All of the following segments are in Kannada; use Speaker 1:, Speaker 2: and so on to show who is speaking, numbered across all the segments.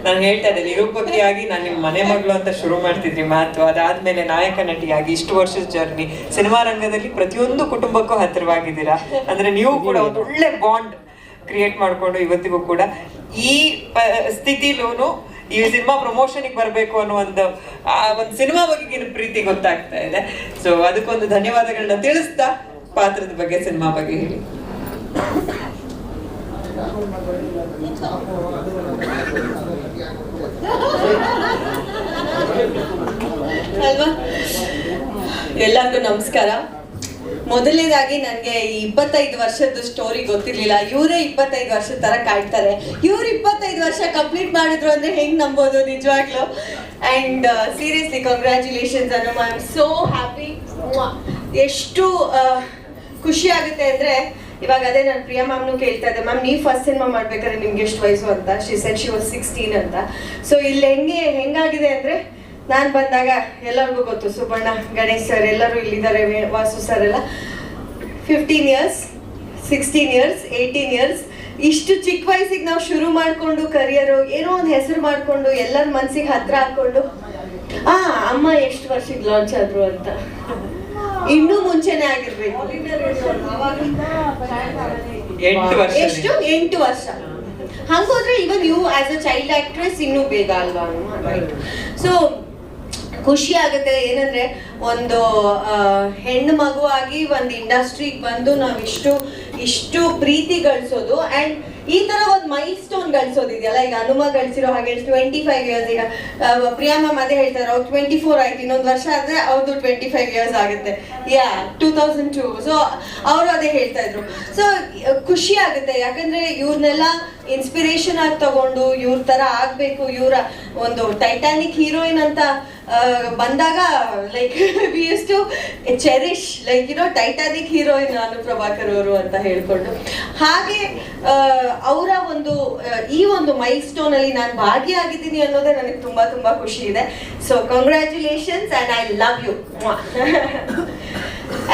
Speaker 1: ನಾನು ಹೇಳ್ತಾ ಇದ್ದೆ ನಿರೂಪಕಿಯಾಗಿ ನಾನು ನಿಮ್ಮ ಮನೆ ಮಗಳು ಅಂತ ಶುರು ಮಾಡ್ತಿದ್ರಿ ಮಾತು, ಅದಾದ್ಮೇಲೆ ನಾಯಕ ನಟಿಯಾಗಿ ಇಷ್ಟು ವರ್ಷದ ಜರ್ನಿ ಸಿನಿಮಾ ರಂಗದಲ್ಲಿ ಪ್ರತಿಯೊಂದು ಕುಟುಂಬಕ್ಕೂ ಹತ್ತಿರವಾಗಿದ್ದೀರಾ. ಅಂದ್ರೆ ನೀವು ಕೂಡ ಒಂದು ಒಳ್ಳೆ ಬಾಂಡ್ ಕ್ರಿಯೇಟ್ ಮಾಡ್ಕೊಂಡು ಇವತ್ತಿಗೂ ಕೂಡ ಈ ಸ್ಥಿತಿಲೂ ಈ ಸಿನಿಮಾ ಪ್ರಮೋಷನ್ಗೆ ಬರಬೇಕು ಅನ್ನೋ ಒಂದು ಸಿನಿಮಾ ಬಗೆಗಿನ ಪ್ರೀತಿ ಗೊತ್ತಾಗ್ತಾ ಇದೆ. ಸೊ ಅದಕ್ಕೊಂದು ಧನ್ಯವಾದಗಳನ್ನ ತಿಳಿಸ್ತಾ ಪಾತ್ರದ ಬಗ್ಗೆ, ಸಿನಿಮಾ ಬಗ್ಗೆ ಹೇಳಿ.
Speaker 2: ಅಲ್ವಾ, ಎಲ್ಲರಿಗೂ ನಮಸ್ಕಾರ. ಮೊದಲನೇದಾಗಿ ನನಗೆ ಈ 25 ವರ್ಷದ ಸ್ಟೋರಿ ಗೊತ್ತಿರ್ಲಿಲ್ಲ. ಇವರೇ 25 ವರ್ಷದ ತರ ಕಾಡ್ತಾರೆ. ಇವ್ರು 25 ವರ್ಷ ಕಂಪ್ಲೀಟ್ ಮಾಡಿದ್ರು ಅಂದ್ರೆ ಹೆಂಗ್ ನಂಬೋದು ನಿಜವಾಗ್ಲೂ. ಅಂಡ್ ಸೀರಿಯಸ್ಲಿ ಕಂಗ್ರ್ಯಾಚುಲೇಷನ್ಸ್ ಅನ್ನು. I am so happy. ಎಷ್ಟು ಖುಷಿ ಆಗುತ್ತೆ ಅಂದ್ರೆ, ಇವಾಗ ಅದೇ ನಾನು ಪ್ರಿಯಾ ಮ್ಯಾಮ್ನು ಕೇಳ್ತಾ ಇದ್ದೆ, ಮ್ಯಾಮ್ ನೀವು ಫಸ್ಟ್ ಸಿನಿಮಾ ಮಾಡ್ಬೇಕಾದ್ರೆ ನಿಮ್ಗೆ ಎಷ್ಟು ವಯಸ್ಸು ಅಂತ. ಶಿ ಸೆಡ್ ಶಿ ವಾಸ್ 16 ಅಂತ. ಸೊ ಇಲ್ಲಿ ಹೆಂಗಾಗಿದೆ ಅಂದ್ರೆ, ನಾನು ಬಂದಾಗ ಎಲ್ಲರಿಗೂ ಗೊತ್ತು, ಸುಬಣ್ಣ, ಗಣೇಶ್ ಸರ್ ಎಲ್ಲರೂ ಇಲ್ಲಿದ್ದಾರೆ, ವಾಸು ಸರ್ ಎಲ್ಲ 15 ಇಯರ್ಸ್, 16 ಇಯರ್ಸ್, 18 ಇಯರ್ಸ್. ಇಷ್ಟು ಚಿಕ್ಕ ವಯಸ್ಸಿಗೆ ನಾವು ಶುರು ಮಾಡಿಕೊಂಡು ಕರಿಯರು ಏನೋ ಒಂದು ಹೆಸರು ಮಾಡಿಕೊಂಡು ಎಲ್ಲರ ಮನಸ್ಸಿಗೆ ಹತ್ರ ಹಾಕೊಂಡು, ಅಮ್ಮ ಎಷ್ಟು ವರ್ಷಕ್ಕೆ ಲಾಂಚ್ ಆದ್ರು ಅಂತ. ಇನ್ನೂ ಮುಂಚೆನೆ ಆಗಿರ್ಬೇಕು. ಎಷ್ಟು 8 ವರ್ಷ. ಹಂಗೋದ್ರೆ even you as a child actress ಇನ್ನೂ ಬೇಗ ಅಲ್ವಾ? ರೈಟ್. ಸೊ ಖುಷಿ ಆಗುತ್ತೆ. ಏನಂದ್ರೆ ಒಂದು ಹೆಣ್ಣು ಮಗುವಾಗಿ ಒಂದು ಇಂಡಸ್ಟ್ರಿಗೆ ಬಂದು ನಾವು ಇಷ್ಟು ಪ್ರೀತಿ ಗಳಿಸೋದು, ಅಂಡ್ ಈ ತರ ಒಂದು ಮೈಲ್ ಸ್ಟೋನ್ ಗಳಿಸೋದಿದೆಯಲ್ಲ. ಈಗ ಹನುಮ ಗಳಿಸಿರೋ ಹಾಗೆ 25 ಇಯರ್ಸ್. ಈಗ ಪ್ರಿಯಾ ಮ್ಯಾಮ್ ಅದೇ ಹೇಳ್ತಾರೆ, ಅವ್ರು 24 ಆಯ್ತು, ಇನ್ನೊಂದು ವರ್ಷ ಆದ್ರೆ ಅವ್ರದ್ದು 25 ಇಯರ್ಸ್ ಆಗುತ್ತೆ. 2002. ಸೊ ಅವರು ಅದೇ ಹೇಳ್ತಾ ಇದ್ರು. ಸೊ ಖುಷಿ ಆಗುತ್ತೆ, ಯಾಕಂದ್ರೆ ಇವ್ರನ್ನೆಲ್ಲ ಇನ್ಸ್ಪಿರೇಷನ್ ಆಗಿ ತಗೊಂಡು ಇವ್ರ ತರ ಆಗ್ಬೇಕು, ಇವರ ಒಂದು ಟೈಟಾನಿಕ್ ಹೀರೋಯಿನ್ ಅಂತ ಬಂದಾಗ like we use to cherish like Titanic heroine Anu Prabhakar ಅವರು ಅಂತ ಹೇಳ್ಕೊಂಡು. ಹಾಗೆ ಅವರ ಒಂದು ಈ ಒಂದು ಮೈಲ್ ಸ್ಟೋನ್ ಅಲ್ಲಿ ನಾನು ಭಾಗಿಯಾಗಿದ್ದೀನಿ ಅನ್ನೋದೇ ನನಗೆ ತುಂಬಾ ತುಂಬಾ ಖುಷಿ ಇದೆ. So congratulations and I love you.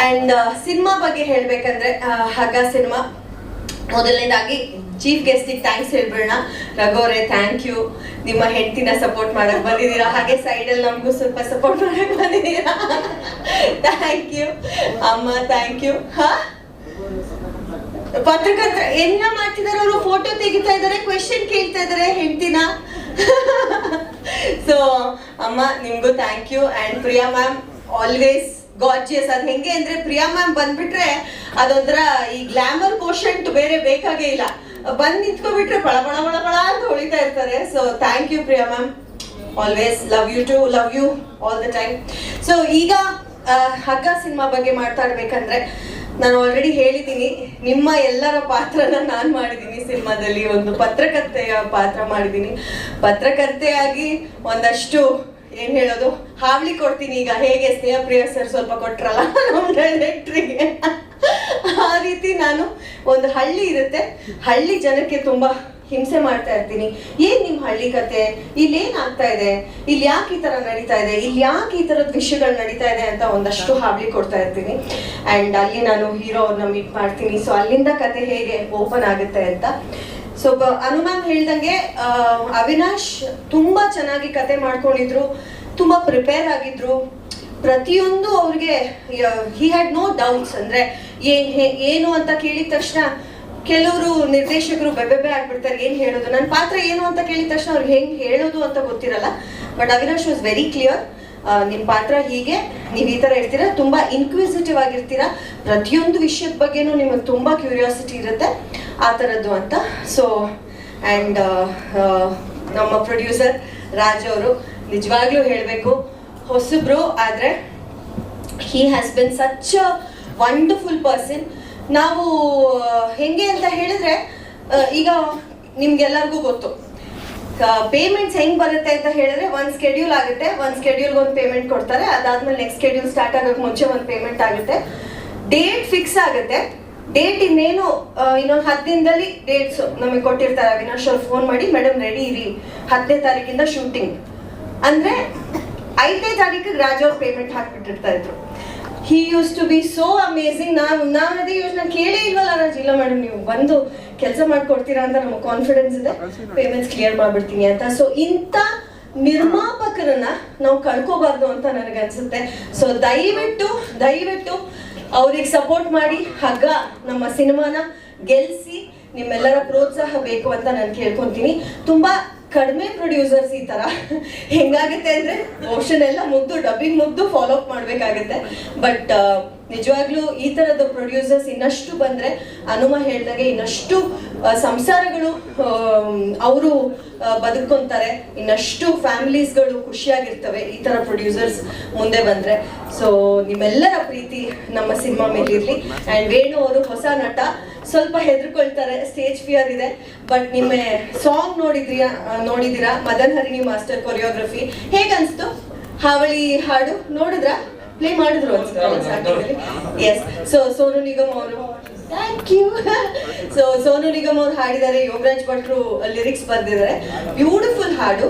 Speaker 2: And cinema ಬಗ್ಗೆ ಹೇಳ್ಬೇಕಂದ್ರೆ, ಹಗ್ಗ ಸಿನಿಮಾ ಮೊದಲನೇದಾಗಿ ಚೀಫ್ ಗೆಸ್ಟಿಗೆ ಥ್ಯಾಂಕ್ಸ್ ಹೇಳ್ಬಿಡೋಣ. ರಘುವರೇ, ಥ್ಯಾಂಕ್ ಯು. ನಿಮ್ಮ ಹೆಂಡತಿನ ಸಪೋರ್ಟ್ ಮಾಡಕ್ ಬಂದಿದ್ದೀರಾ, ಹಾಗೆ ಸೈಡಲ್ಲಿ ನಮಗೂ ಸ್ವಲ್ಪ ಸಪೋರ್ಟ್ ಮಾಡಕ್ ಬಂದಿದ್ದೀರಾ. ಥ್ಯಾಂಕ್ ಯು ಅಮ್ಮ, ಥ್ಯಾಂಕ್ ಯು. ಪತ್ರಕರ್ತ ಏನ ಮಾಡ್ತಿದಾರೆ ಅವರು? ಫೋಟೋ ತೆಗಿತಾ ಇದಾರೆ, ಕ್ವೆಶ್ಚನ್ ಕೇಳ್ತಾ ಇದಾರೆ ಹೆಂಡತಿನ. ಸೊ ಅಮ್ಮ ನಿಮ್ಗೂ thank you. And Priya ma'am always gorgeous. ಅದ್ ಹೆಂಗೆ ಅಂದ್ರೆ, ಪ್ರಿಯಾ ಮ್ಯಾಮ್ ಬಂದ್ಬಿಟ್ರೆ ಅದೊಂಥರ ಈ ಗ್ಲಾಮರ್ ಕೋಶಂಟ್ ಬೇರೆ ಬೇಕಾಗೇ ಇಲ್ಲ. ಬಂದ್ ನಿಂತ್ಕೊಬಿಟ್ರೆ ಬಳ ಬಳ ಬಳ ಬಳ ಅಂತ ಹೊಳಿತಾ ಇರ್ತಾರೆ. So thank you Priya ma'am, always love you too, love you all the time. So ಈಗ ಹಗ್ಗ ಸಿನಿಮಾ ಬಗ್ಗೆ ಮಾತಾಡ್ಬೇಕಂದ್ರೆ, ನಾನು ಆಲ್ರೆಡಿ ಹೇಳಿದ್ದೀನಿ, ನಿಮ್ಮ ಎಲ್ಲರ ಪಾತ್ರನ ನಾನು ಮಾಡಿದ್ದೀನಿ ಸಿನಿಮಾದಲ್ಲಿ. ಒಂದು ಪತ್ರಕರ್ತೆಯ ಪಾತ್ರ ಮಾಡಿದ್ದೀನಿ. ಪತ್ರಕರ್ತೆಯಾಗಿ ಒಂದಷ್ಟು ಏನ್ ಹೇಳೋದು, ಹಾವಳಿ ಕೊಡ್ತೀನಿ. ಈಗ ಹೇಗೆ ಸ್ನೇಹಪ್ರಿಯ ಸರ್ ಸ್ವಲ್ಪ ಕೊಟ್ರಲ್ಲ ನಮ್ಮ ಡೈರೆಕ್ಟ್ರಿಗೆ, ಆ ರೀತಿ ನಾನು ಒಂದು ಹಳ್ಳಿ ಇರುತ್ತೆ, ಹಳ್ಳಿ ಜನಕ್ಕೆ ತುಂಬಾ ಹಿಂಸೆ ಮಾಡ್ತಾ ಇರ್ತೀನಿ. ಏನ್ ನಿಮ್ ಹಳ್ಳಿ ಕತೆ, ಇಲ್ಲಿ ಏನ್ ಆಗ್ತಾ ಇದೆ, ಇಲ್ಲಿ ಯಾಕೆ ಈ ತರ ನಡೀತಾ ಇದೆ, ಇಲ್ಲಿ ಯಾಕೆ ಈ ತರದ ವಿಷಯಗಳು ನಡೀತಾ ಇದೆ ಅಂತ ಒಂದಷ್ಟು ಹಾವಳಿ ಕೊಡ್ತಾ ಇರ್ತೀನಿ. ಅಂಡ್ ಅಲ್ಲಿ ನಾನು ಹೀರೋ ಅವ್ರನ್ನ ಮೀಟ್ ಮಾಡ್ತೀನಿ. ಸೊ ಅಲ್ಲಿಂದ ಕತೆ ಹೇಗೆ ಓಪನ್ ಆಗುತ್ತೆ ಅಂತ. ಸೊ ಅನು ಮ್ಯಾಮ್ ಹೇಳ್ದಂಗೆ ಅವಿನಾಶ್ ತುಂಬಾ ಚೆನ್ನಾಗಿ ಕತೆ ಮಾಡ್ಕೊಂಡಿದ್ರು, ತುಂಬಾ ಪ್ರಿಪೇರ್ ಆಗಿದ್ರು. ಪ್ರತಿಯೊಂದು ಅವ್ರಿಗೆ ಹಿ ಹ್ಯಾಡ್ ನೋ ಡೌಟ್ಸ್. ಅಂದ್ರೆ ಏನು ಅಂತ ಕೇಳಿದ ತಕ್ಷಣ ಕೆಲವರು ನಿರ್ದೇಶಕರು ಬೆಬೆಬೆ ಆಗ್ಬಿಡ್ತಾರೆ, ಏನ್ ಹೇಳೋದು, ನನ್ನ ಪಾತ್ರ ಏನು ಅಂತ ಕೇಳಿದ ತಕ್ಷಣ ಅವ್ರಿಗೆ ಹೆಂಗ್ ಹೇಳೋದು ಅಂತ ಗೊತ್ತಿರಲ್ಲ. But Avinash was very clear. ನಿಮ್ ಪಾತ್ರ ಹೀಗೆ, ನೀವ್ ಈ ತರ ಇರ್ತೀರಾ, ತುಂಬಾ ಇನ್ಕ್ವಿಸಿಟಿವ್ ಆಗಿರ್ತೀರಾ, ಪ್ರತಿಯೊಂದು ವಿಷಯದ ಬಗ್ಗೆನೂ ನಿಮಗೆ ತುಂಬಾ ಕ್ಯೂರಿಯಾಸಿಟಿ ಇರುತ್ತೆ, ಆ ಥರದ್ದು ಅಂತ. ಸೊ ಆ್ಯಂಡ್ ನಮ್ಮ ಪ್ರೊಡ್ಯೂಸರ್ ರಾಜ್ ಅವರು ನಿಜವಾಗ್ಲೂ ಹೇಳಬೇಕು, ಹೊಸಬ್ರು ಆದರೆ he has been such a wonderful person. ನಾವು ಹೆಂಗೆ ಅಂತ ಹೇಳಿದ್ರೆ, ಈಗ ನಿಮ್ಗೆಲ್ಲರಿಗೂ ಗೊತ್ತು ಪೇಮೆಂಟ್ಸ್ ಹೆಂಗ್ ಬರುತ್ತೆ ಅಂತ ಹೇಳಿದ್ರೆ, ಒಂದು ಸ್ಕೆಡ್ಯೂಲ್ ಆಗುತ್ತೆ, ಒಂದು ಸ್ಕೆಡ್ಯೂಲ್ಗೆ ಒಂದು ಪೇಮೆಂಟ್ ಕೊಡ್ತಾರೆ, ಅದಾದ್ಮೇಲೆ ನೆಕ್ಸ್ಟ್ ಸ್ಕೆಡ್ಯೂಲ್ ಸ್ಟಾರ್ಟ್ ಆಗೋಕೆ ಮುಂಚೆ ಒಂದು ಪೇಮೆಂಟ್ ಆಗುತ್ತೆ, ಡೇಟ್ ಫಿಕ್ಸ್ ಆಗುತ್ತೆ. ಡೇಟ್ ಇನ್ನೇನು ಇನ್ನೊಂದು 10 ದಿನದಲ್ಲಿ ಡೇಟ್ಸ್ ನಮಗೆ ಕೊಟ್ಟಿರ್ತಾರೆ. ಅವಿನಾಶ್ ಅವ್ರು ಫೋನ್ ಮಾಡಿ, ಮೇಡಮ್ ರೆಡಿ ಇರಿ, 10ನೇ ತಾರೀಕಿಂದ ಶೂಟಿಂಗ್ ಅಂದ್ರೆ 5ನೇ ತಾರೀಕಿಗೆ ರಾಜ್ ಅವ್ರು ಪೇಮೆಂಟ್ ಹಾಕ್ಬಿಟ್ಟಿರ್ತಾ ಇದ್ರು. He used to be so amazing. ನಾವು ಅದೇ ಯೋಚನೆ ಕೇಳೇ ಇಲ್ವಲ್ಲ ರಾಜ್. ಇಲ್ಲ ಮೇಡಮ್, ನೀವು ಬಂದು ಕೆಲಸ ಮಾಡ್ಕೊಡ್ತೀರಾ ಅಂತ ನಮಗೆ ಕಾನ್ಫಿಡೆನ್ಸ್ ಇದೆ, ಪೇಮೆಂಟ್ಸ್ ಕ್ಲಿಯರ್ ಮಾಡ್ಬಿಡ್ತೀನಿ ಅಂತ. ಸೊ ಇಂಥ ನಿರ್ಮಾಪಕರನ್ನ ನಾವು ಕಳ್ಕೋಬಾರ್ದು ಅಂತ ನನಗನ್ಸುತ್ತೆ. ಸೊ ದಯವಿಟ್ಟು ಅವ್ರಿಗೆ ಸಪೋರ್ಟ್ ಮಾಡಿ, ಹಗ್ಗ ನಮ್ಮ ಸಿನಿಮಾನ ಗೆಲ್ಸಿ, ನಿಮ್ಮೆಲ್ಲರ ಪ್ರೋತ್ಸಾಹ ಬೇಕು ಅಂತ ನಾನು ಕೇಳ್ಕೊಂತೀನಿ. ತುಂಬಾ ಕಡಿಮೆ ಪ್ರೊಡ್ಯೂಸರ್ಸ್ ಈ ತರ ಹೆಂಗಾಗುತ್ತೆ ಅಂದ್ರೆ ಓಷನ್ ಎಲ್ಲ ಮುಗ್ದು ಡಬ್ಬಿಂಗ್ ಮುಗ್ದು ಫಾಲೋ ಅಪ್ ಮಾಡ್ಬೇಕಾಗತ್ತೆ. ಬಟ್ ನಿಜವಾಗ್ಲೂ ಈ ತರದ ಪ್ರೊಡ್ಯೂಸರ್ಸ್ ಇನ್ನಷ್ಟು ಬಂದ್ರೆ, ಹನುಮ ಹೇಳ್ದಾಗೆ ಇನ್ನಷ್ಟು ಸಂಸಾರಗಳು ಅವರು ಬದುಕೊಂತಾರೆ, ಇನ್ನಷ್ಟು ಫ್ಯಾಮಿಲೀಸ್ಗಳು ಖುಷಿಯಾಗಿರ್ತವೆ ಈ ತರ ಪ್ರೊಡ್ಯೂಸರ್ಸ್ ಮುಂದೆ ಬಂದ್ರೆ. ಸೊ ನಿಮ್ಮೆಲ್ಲರ ಪ್ರೀತಿ ನಮ್ಮ ಸಿನಿಮಾ ಮೇಲಿರ್ಲಿ. ಅಂಡ್ ವೇಣು ಅವರು ಹೊಸ ನಟ, ಸ್ವಲ್ಪ ಹೆದರ್ಕೊಳ್ತಾರೆ, ಸ್ಟೇಜ್ ಫಿಯರ್ ಇದೆ. ಬಟ್ ನಿಮ್ಮ ಸಾಂಗ್ ನೋಡಿದಿರಾ ಮದನ್ ಹರಿಣಿ ಮಾಸ್ಟರ್ ಕೊರಿಯೋಗ್ರಫಿ ಹೇಗನ್ಸ್ತು? ಹಾವಳಿ ಹಾಡು ನೋಡಿದ್ರ? ಪ್ಲೇ ಮಾಡಿದ್ರು ಅನ್ಸುತ್ತೆ. ಎಸ್. ಸೊ ಸೋನು ನಿಗಮ್ ಅವರು, thank you. So Sonu Nigam ಅವ್ರು ಹಾಡಿದ್ದಾರೆ, ಯೋಗರಾಜ್ ಭಟ್ರು ಲಿರಿಕ್ಸ್ ಬರ್ದಿದ್ದಾರೆ. ಬ್ಯೂಟಿಫುಲ್ ಹಾಡು.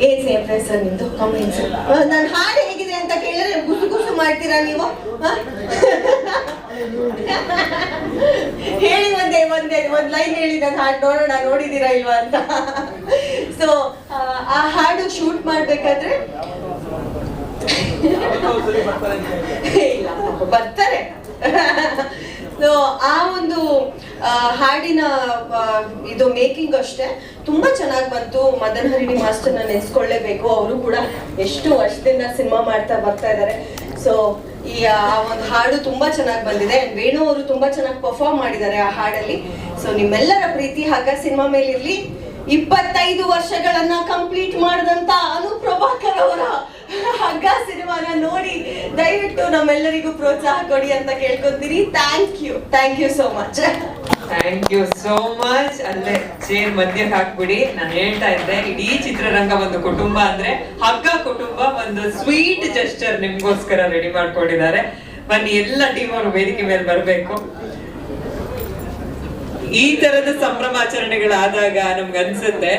Speaker 2: ಏನ್ ಸೇಮ್ ಸರ್ ನಿಮ್ದು ಕಾಮೆಂಟ್ಸ್? ನಾನು ಹಾಡು ಹೇಗಿದೆ ಅಂತ ಕೇಳಿದ್ರೆ ಗುಸು ಮಾಡ್ತೀರಾ ನೀವು? ಹೇಳಿ ಒಂದ್ ಲೈನ್ ಹೇಳಿ, ನಾನು ಹಾಡು ನೋಡೋಣ, ನೋಡಿದೀರಾ ಇಲ್ವಾ ಅಂತ. ಸೊ ಆ ಹಾಡು ಶೂಟ್ ಮಾಡ್ಬೇಕಾದ್ರೆ ಇಲ್ಲ ಬರ್ತಾರೆ. ಸೊ ಆ ಒಂದು ಹಾಡಿನ ಇದು ಮೇಕಿಂಗ್ ಅಷ್ಟೇ ತುಂಬಾ ಚೆನ್ನಾಗಿ ಬಂತು. ಮದನ್ ಹರಿಣಿ ಮಾಸ್ಟರ್ನ ನೆನ್ಸ್ಕೊಳ್ಳೇಬೇಕು. ಅವರು ಕೂಡ ಎಷ್ಟು ವರ್ಷದಿಂದ ಸಿನಿಮಾ ಮಾಡ್ತಾ ಬರ್ತಾ ಇದ್ದಾರೆ. ಸೊ ಈ ಆ ಒಂದು ಹಾಡು ತುಂಬಾ ಚೆನ್ನಾಗಿ ಬಂದಿದೆ. ವೇಣು ಅವರು ತುಂಬಾ ಚೆನ್ನಾಗಿ ಪರ್ಫಾರ್ಮ್ ಮಾಡಿದ್ದಾರೆ ಆ ಹಾಡಲ್ಲಿ. ಸೊ ನಿಮ್ಮೆಲ್ಲರ ಪ್ರೀತಿ ಹಗ್ಗ ಸಿನಿಮಾ ಮೇಲಿರ್ಲಿ. 25 ವರ್ಷಗಳನ್ನ ಕಂಪ್ಲೀಟ್ ಮಾಡಿದಂತ ಅನುಪ್ರಭಾಕರ್ ಅವರ ಹಗ್ಗ ಸಿನಿಮಾನ ನೋಡಿ ದಯವಿಟ್ಟು ನಮ್ಮೆಲ್ಲರಿಗೂ ಪ್ರೋತ್ಸಾಹ ಕೊಡಿ ಅಂತ ಕೇಳ್ಕೊತೀನಿ. Thank you so much.
Speaker 1: Thank you so much. ಅಲ್ಲೇ ಚೇರ್ ಮಧ್ಯಕ್ಕೆ ಹಾಕ್ಬಿಡಿ. ನಾನು ಹೇಳ್ತಾ ಇದ್ದೆ, ಇಡೀ ಚಿತ್ರರಂಗ ಒಂದು ಕುಟುಂಬ ಅಂದ್ರೆ ಹಗ್ಗ ಕುಟುಂಬ ಒಂದು ಸ್ವೀಟ್ ಜೆಸ್ಚರ್ ನಿಮ್ಗೋಸ್ಕರ ರೆಡಿ ಮಾಡ್ಕೊಂಡಿದ್ದಾರೆ. ಬನ್ನಿ, ಎಲ್ಲ ಟೀಮ್ ಅವರು ವೇದಿಕೆ ಮೇಲೆ ಬರಬೇಕು. ಈ ತರದ ಸಂಭ್ರಮಾಚರಣೆಗಳಾದಾಗ ನಮ್ಗೆ ಅನ್ಸುತ್ತೆ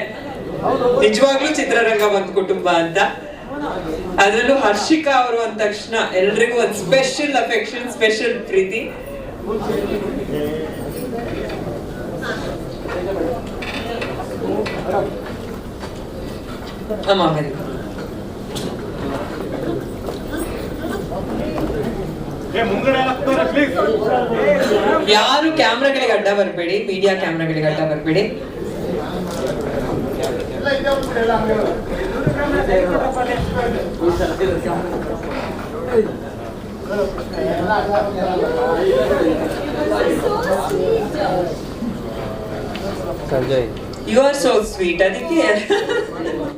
Speaker 1: ನಿಜವಾಗ್ಲೂ ಚಿತ್ರರಂಗ ಒಂದು ಕುಟುಂಬ ಅಂತ. ಅದರಲ್ಲೂ ಹರ್ಷಿಕಾ ಅವರು ಅಂದ ತಕ್ಷಣ ಎಲ್ರಿಗೂ ಒಂದು ಸ್ಪೆಷಲ್ ಅಫೆಕ್ಷನ್, ಸ್ಪೆಷಲ್ ಪ್ರೀತಿ. ಅಮ್ಮ ಬನ್ನಿ. ಯಾರು ಕ್ಯಾಮ್ರಾಗಳಿಗೆ ಅಡ್ಡ ಬರಬೇಡಿ, ಮೀಡಿಯಾ ಕ್ಯಾಮ್ರಾಗಳಿಗೆ ಅಡ್ಡ ಬರಬೇಡಿ. You are so sweet. ಅದಕ್ಕೆ